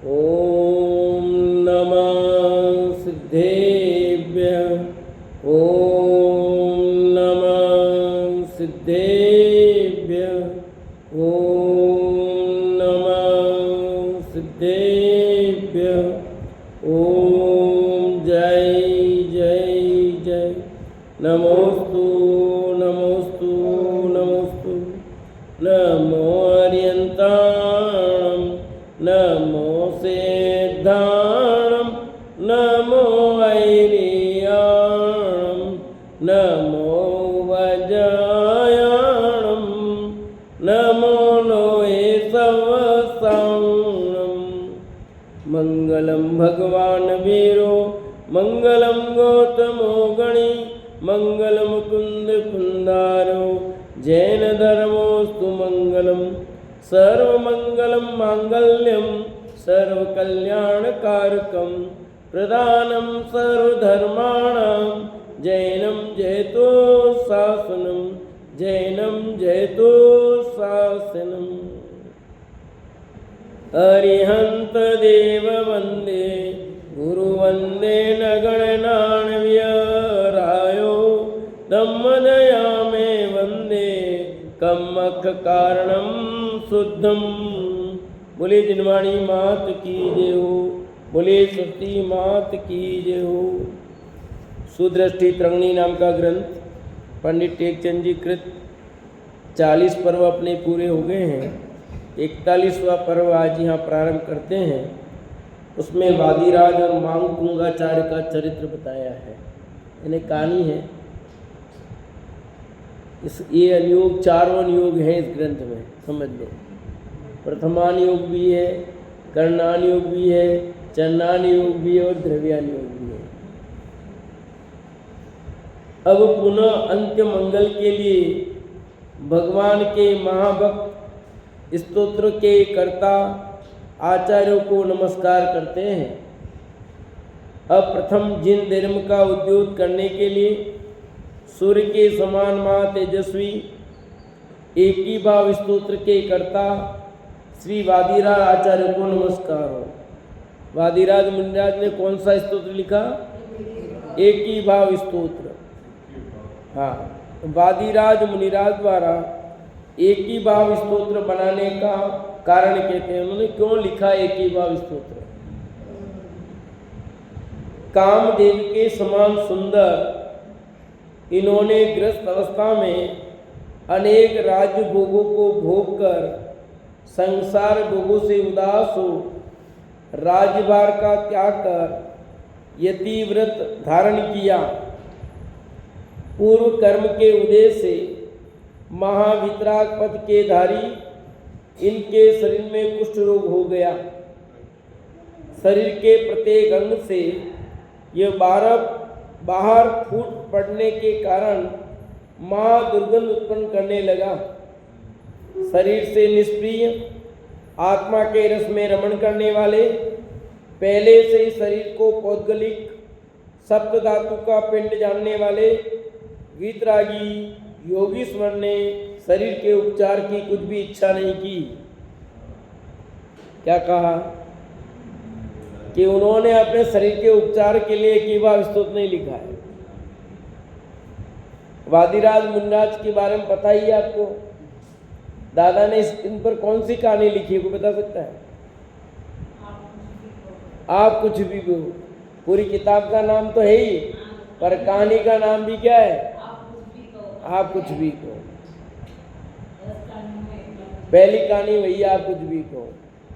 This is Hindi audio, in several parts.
ओम नमः सिद्धेभ्यः। ओम नमः सिद्धेभ्यः। ओम नमः सिद्धेभ्यः। ओम जय जय जय। नमोस्तु नमोस्तु नमोस्तु। नमो अर्यन्ताणं नमो सेद्धाणं नमो ऐरियाणं नमो वज्रायाणं नमो लोहे सवसाणं। मंगलम भगवान वीरो मंगलम गौतमो गणी मंगलम कुंद कुंदारो जैन धर्मोस्तु मंगलम। सर्वमंगलम मांगल्यम सर्वकल्याणकारकम प्रधानम सर्वधर्माणां जैनम जयतो शासनम जैनम जयतो शासनम। अरिहंत देव वंदे गुरु वंदे नगणनाण्यरायो धम्मदया मे वंदे कम्मख कारणम शुद्धम। बोले जिनवाणी मात की जय हो। बोले सती मात की जय हो। सुदृष्टि तरंगिणी नाम का ग्रंथ पंडित टेकचंद जी कृत 40 पर्व अपने पूरे हो गए हैं। 41वां पर्व आज यहाँ प्रारंभ करते हैं। उसमें वादिराज और मांगकुंगाचार्य का चरित्र बताया है, यानी कहानी है। ये अनुयोग 4 अनुयोग हैं इस ग्रंथ में, समझ लो। प्रथमानुयोग भी है, कर्णानुयोग भी है, चन्नानुयोग भी है और द्रव्यानुयोग भी है। अब पुनः अंत्य मंगल के लिए भगवान के महाभक्त स्तोत्र के कर्ता आचार्यों को नमस्कार करते हैं। अब प्रथम जिन धर्म का उद्योग करने के लिए सूर्य के समान महा तेजस्वी एक ही भाव स्तोत्र के कर्ता श्री वादिराज आचार्य को नमस्कार हो। वादिराज मुनिराज ने कौन सा स्तोत्र लिखा? एक ही भाव स्तोत्र। हाँ, वादिराज मुनिराज द्वारा एक ही भाव स्तोत्र बनाने का कारण कहते हैं। उन्होंने क्यों लिखा एक ही भाव स्तोत्र? कामदेव के समान सुंदर इन्होंने गृहस्थ अवस्था में अनेक राज्य भोगों को भोग कर संसार भोगों से उदास हो राज्यभार का त्याग कर यति व्रत धारण किया। पूर्व कर्म के उदय से महावितराग पद के धारी इनके शरीर में कुष्ठ रोग हो गया। शरीर के प्रत्येक अंग से ये बाहर फूट पड़ने के कारण महादुर्गंध उत्पन्न करने लगा। शरीर से निष्प्रिय आत्मा के रस में रमण करने वाले, पहले से ही शरीर को पौद्गलिक सप्त धातु का पिंड जानने वाले वीतरागी योगीश्वर ने शरीर के उपचार की कुछ भी इच्छा नहीं की। क्या कहा कि उन्होंने अपने शरीर के उपचार के लिए एक भाव स्तोत्र नहीं लिखा है। वादिराज मुनिराज के बारे में पता ही है आपको। दादा ने इन पर कौन सी कहानी लिखी है, कोई बता सकता है? आप कुछ भी हो। पूरी किताब का नाम तो है ही, पर कहानी का नाम भी क्या है? आप कुछ भी कहो। पहली कहानी वही, आप कुछ भी कहो।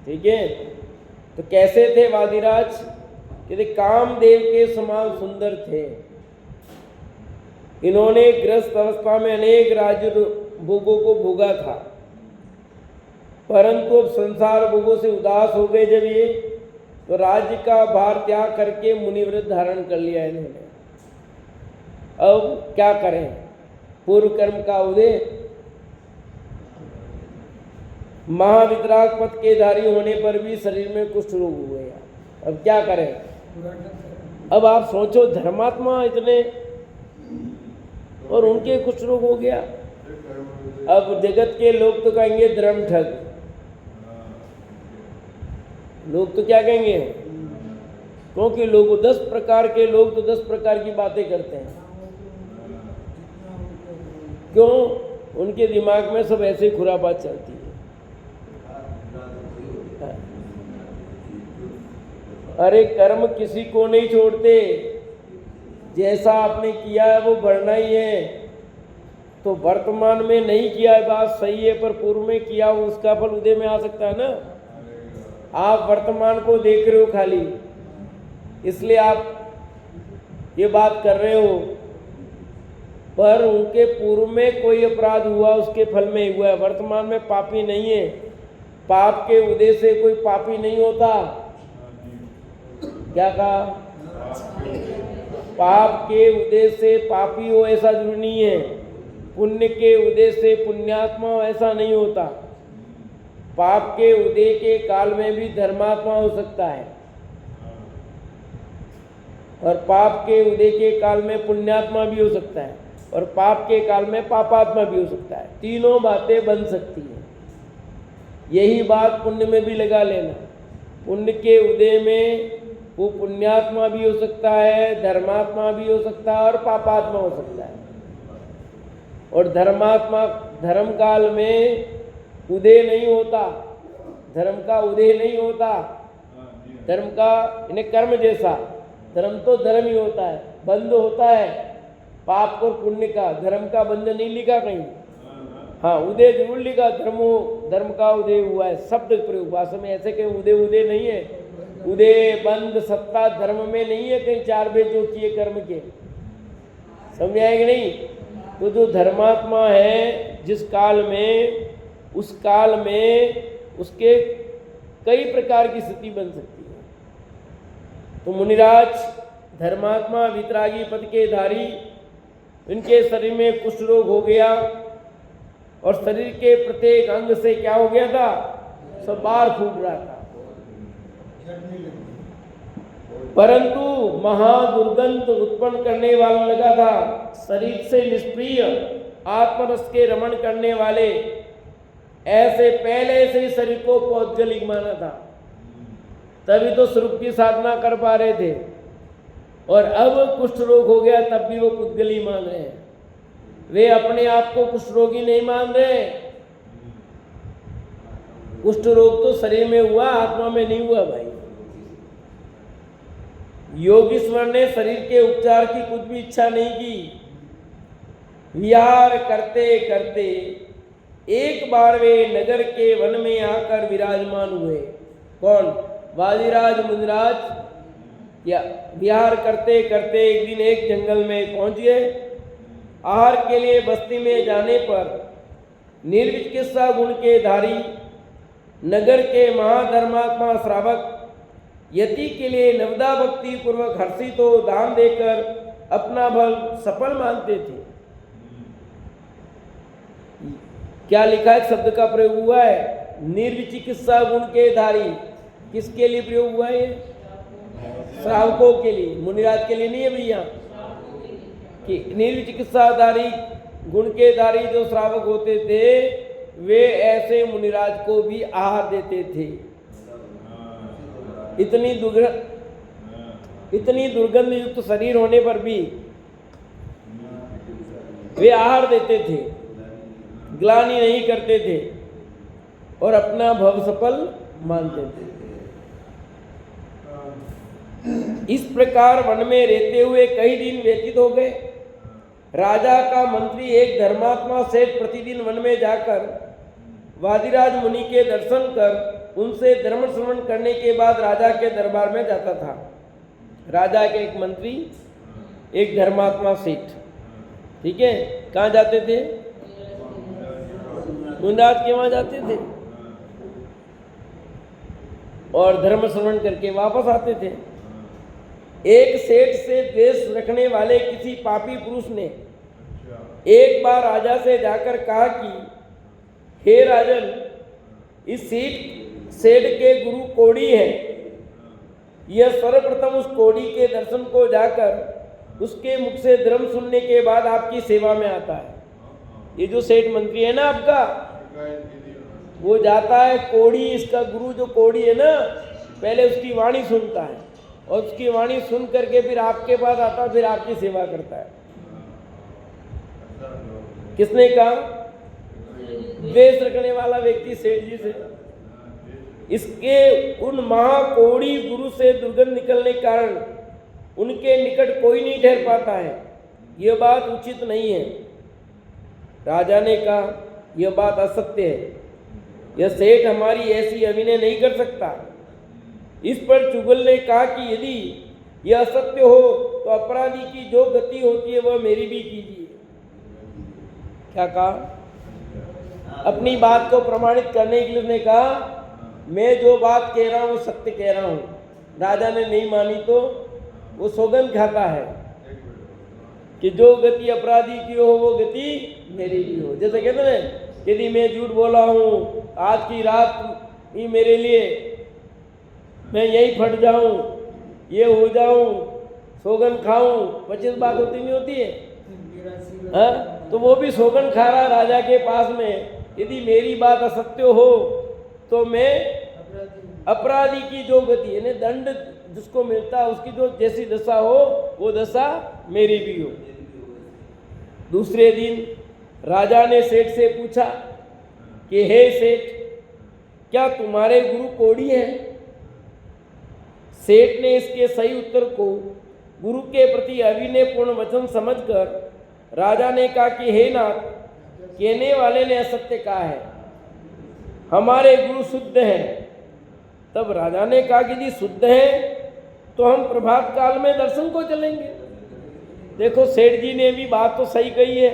ठीक है। तो कैसे थे वादिराज? कहते कामदेव के समान सुंदर थे। इन्होंने गृहस्थ अवस्था में अनेक राज्य भोगों को भोगा था, परंतु अब संसार भोगों से उदास हो गए जब ये, तो राज्य का भार त्याग करके मुनिव्रत धारण कर लिया इन्होंने। अब क्या करें? पूर्व कर्म का उदय, महावितराग पद के धारी होने पर भी शरीर में कुष्ठ रोग हो गया। अब क्या करें? अब आप सोचो, धर्मात्मा इतने और उनके कुष्ठ रोग हो गया। अब जगत के लोग तो कहेंगे धर्म ठग, लोग तो क्या कहेंगे, क्योंकि लोग 10 प्रकार के लोग तो 10 प्रकार की बातें करते हैं। क्यों? उनके दिमाग में सब ऐसे खुरापात चलती है। अरे कर्म किसी को नहीं छोड़ते, जैसा आपने किया है वो बढ़ना ही है। तो वर्तमान में नहीं किया है बात सही है, पर पूर्व में किया हो उसका फल उदय में आ सकता है ना। आप वर्तमान को देख रहे हो खाली, इसलिए आप ये बात कर रहे हो, पर उनके पूर्व में कोई अपराध हुआ उसके फल में हुआ है। वर्तमान में पापी नहीं है, पाप के उदय से कोई पापी नहीं होता। क्या कहा? पाप के उदय से पापी हो ऐसा जरूरी नहीं है, पुण्य के उदय से पुण्यात्मा हो ऐसा नहीं होता। पाप के उदय के काल में भी धर्मात्मा हो सकता है, और पाप के उदय के काल में पुण्यात्मा भी हो सकता है, और पाप के काल में पापात्मा भी हो सकता है। तीनों बातें बन सकती हैं। यही बात पुण्य में भी लगा लेना। पुण्य के उदय में वो पुण्यात्मा भी हो सकता है, धर्मात्मा भी हो सकता है, और पापात्मा हो सकता है। और धर्मात्मा धर्म काल में उदय नहीं होता, धर्म का उदय नहीं होता। धर्म का इन्हें कर्म जैसा, धर्म तो धर्म ही होता है, बंध होता है पाप और पुण्य का। धर्म का बंध नहीं लिखा कहीं, हाँ उदय जरूर लिखा, धर्म का उदय हुआ है। शब्द प्रयोग भाषा में ऐसे कहीं उदय उदय नहीं है। उदय बंध सत्ता धर्म में नहीं है कहीं, 4 भेद जो किए कर्म के। समझ आएगी नहीं? तो जो धर्मात्मा है जिस काल में, उस काल में उसके कई प्रकार की स्थिति बन सकती है। तो मुनिराज धर्मात्मा वितरागी पद के धारी, इनके शरीर में कुष्ठ रोग हो गया, और शरीर के प्रत्येक अंग से क्या हो गया था? सब बाहर फूट रहा था। परंतु महादुर्गंध उत्पन्न करने वाला लगा था। शरीर से निष्प्रिय आत्मरस के रमण करने वाले ऐसे पहले से ही शरीर को पौद्गलिक माना था, तभी तो स्वरूप की साधना कर पा रहे थे। और अब कुष्ठ रोग हो गया तब भी वो पुद्गली मान रहे हैं। वे अपने आप को कुष्ठ रोगी नहीं मान रहे। कुष्ठ रोग तो शरीर में हुआ, आत्मा में नहीं हुआ भाई। योगीश्वर ने शरीर के उपचार की कुछ भी इच्छा नहीं की। विहार करते करते एक बार वे नगर के वन में आकर विराजमान हुए। कौन? वादिराज मुनिराज। या विहार करते करते एक दिन एक जंगल में पहुंच गए। आहार के लिए बस्ती में जाने पर निर्विचिकित्सा गुण के धारी नगर के महाधर्मात्मा श्रावक यति के लिए नवदा भक्ति पूर्वक हर्षित हो दान देकर अपना बल सफल मानते थे। क्या लिखा है? शब्द का प्रयोग हुआ है निर्विचिकित्सा गुण के धारी। किसके लिए प्रयोग हुआ है? श्रावकों के लिए, मुनिराज के लिए नहीं है भैया। कि निर्विचिकित्साधारी गुण के धारी जो श्रावक होते थे, वे ऐसे मुनिराज को भी आहार देते थे। इतनी दुर्गंध युक्त शरीर होने पर भी वे आहार देते थे, ग्लानि नहीं करते थे, और अपना भव सफल मानते थे। इस प्रकार वन में रहते हुए कई दिन व्यतीत हो गए। राजा का मंत्री एक धर्मात्मा सेठ प्रतिदिन वन में जाकर वादिराज मुनि के दर्शन कर उनसे धर्म श्रवण करने के बाद राजा के दरबार में जाता था। राजा के एक मंत्री, एक धर्मात्मा सेठ, ठीक है, कहाँ जाते थे? मुनिराज के वहां जाते थे और धर्म श्रवण करके वापस आते थे। एक सेठ से द्वेष रखने वाले किसी पापी पुरुष ने एक बार राजा से जाकर कहा कि हे राजन, इस सेठ के गुरु कोड़ी है। यह सर्वप्रथम उस कोड़ी के दर्शन को जाकर उसके मुख से धर्म सुनने के बाद आपकी सेवा में आता है। ये जो सेठ मंत्री है ना आपका, वो जाता है कोड़ी, इसका गुरु जो कोड़ी है ना, पहले उसकी वाणी सुनता है और उसकी वाणी सुन करके फिर आपके पास आता है, फिर आपकी सेवा करता है। किसने कहा? द्वेष रखने वाला व्यक्ति सेठ जी से। इसके उन महाकोड़ी गुरु से दुर्गंध निकलने के कारण उनके निकट कोई नहीं ठहर पाता है। यह बात उचित नहीं है। राजा ने कहा, यह बात असत्य है। यह सेठ हमारी ऐसी अभिनय नहीं कर सकता। इस पर चुगल ने कहा कि यदि यह असत्य हो तो अपराधी की जो गति होती है वह मेरी भी कीजिए। क्या कहा? अपनी बात को प्रमाणित करने के लिए उसने कहा, मैं जो बात कह रहा हूँ सत्य कह रहा हूँ। राजा ने नहीं मानी तो वो सौगंध खाता है कि जो गति अपराधी की हो वो गति मेरी भी हो। जैसे कहते हैं, यदि मैं झूठ बोला हूँ आज की रात ही मेरे लिए, मैं यही फट जाऊं, ये हो जाऊं, सौगंध खाऊं, 25 बात होती नहीं होती है? तो वो भी सौगंध खा रहा राजा के पास में, यदि मेरी बात असत्य हो तो मैं अपराधी की जो गति यानी दंड जिसको मिलता है उसकी जो जैसी दशा हो वो दशा मेरी भी हो। दूसरे दिन राजा ने सेठ से पूछा कि हे सेठ, क्या तुम्हारे गुरु कोढ़ी हैं? सेठ ने इसके सही उत्तर को गुरु के प्रति अविनयपूर्ण वचन समझकर राजा ने कहा कि हे नाथ, कहने वाले ने असत्य कहा है, हमारे गुरु शुद्ध हैं। तब राजा ने कहा कि यदि शुद्ध हैं तो हम प्रभात काल में दर्शन को चलेंगे। देखो, सेठ जी ने भी बात तो सही कही है,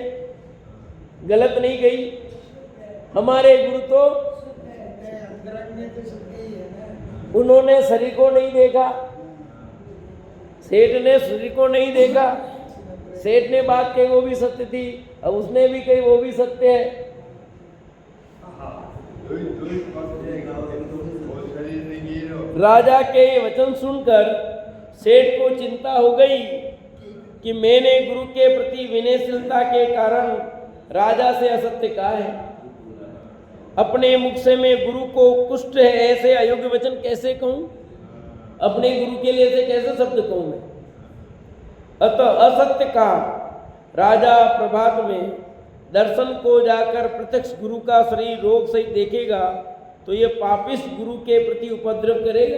गलत नहीं कही। हमारे गुरु तो उन्होंने शरीर को नहीं देखा, सेठ ने शरीर को नहीं देखा। सेठ ने बात कही वो भी सत्य थी, अब उसने भी कही वो भी सत्य है। राजा के ये वचन सुनकर सेठ को चिंता हो गई कि मैंने गुरु के प्रति विनयशीलता के कारण राजा से असत्य कहा है। अपने मुख से मैं गुरु को कुष्ठ है ऐसे अयोग्य वचन कैसे कहूं? अपने गुरु के लिए ऐसे कैसे शब्द कहूं मैं? अतः असत्य कहा। राजा प्रभात में दर्शन को जाकर प्रत्यक्ष गुरु का शरीर रोग सहित देखेगा तो ये पापिष्ट गुरु के प्रति उपद्रव करेगा।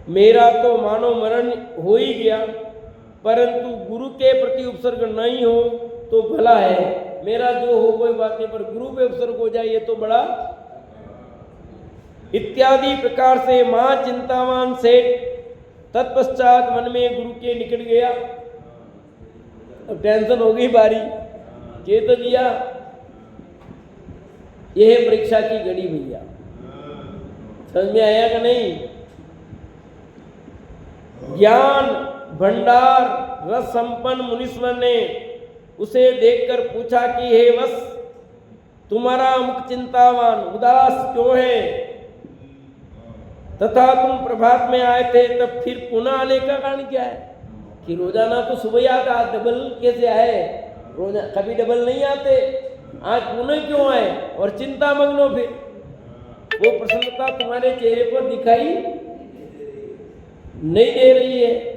मेरा तो मानो मरण हो ही गया, परंतु गुरु के प्रति उपसर्ग नहीं हो तो भला है। मेरा जो हो कोई बात नहीं, पर गुरु पे उपसर्ग हो जाए ये तो बड़ा। इत्यादि प्रकार से मां चिंतावान सेठ तत्पश्चात मन में गुरु के निकट गया। अब टेंशन हो गई भारी, कह तो दिया यह परीक्षा की घड़ी भैया। समझ में आया कि नहीं? ज्ञान भंडार रस संपन्न मुनीश्वर ने उसे देखकर पूछा कि हे वत्स, तुम्हारा मुख चिंतावान उदास क्यों है? तथा तुम प्रभात में आए थे तब फिर पुनः आने का कारण क्या है? कि रोजाना तो सुबह आता, डबल कैसे आए? रोजा कभी डबल नहीं आते, आज पुनः क्यों आए? और चिंता मग्नो, फिर वो प्रसन्नता तुम्हारे चेहरे पर दिखाई नहीं दे रही है।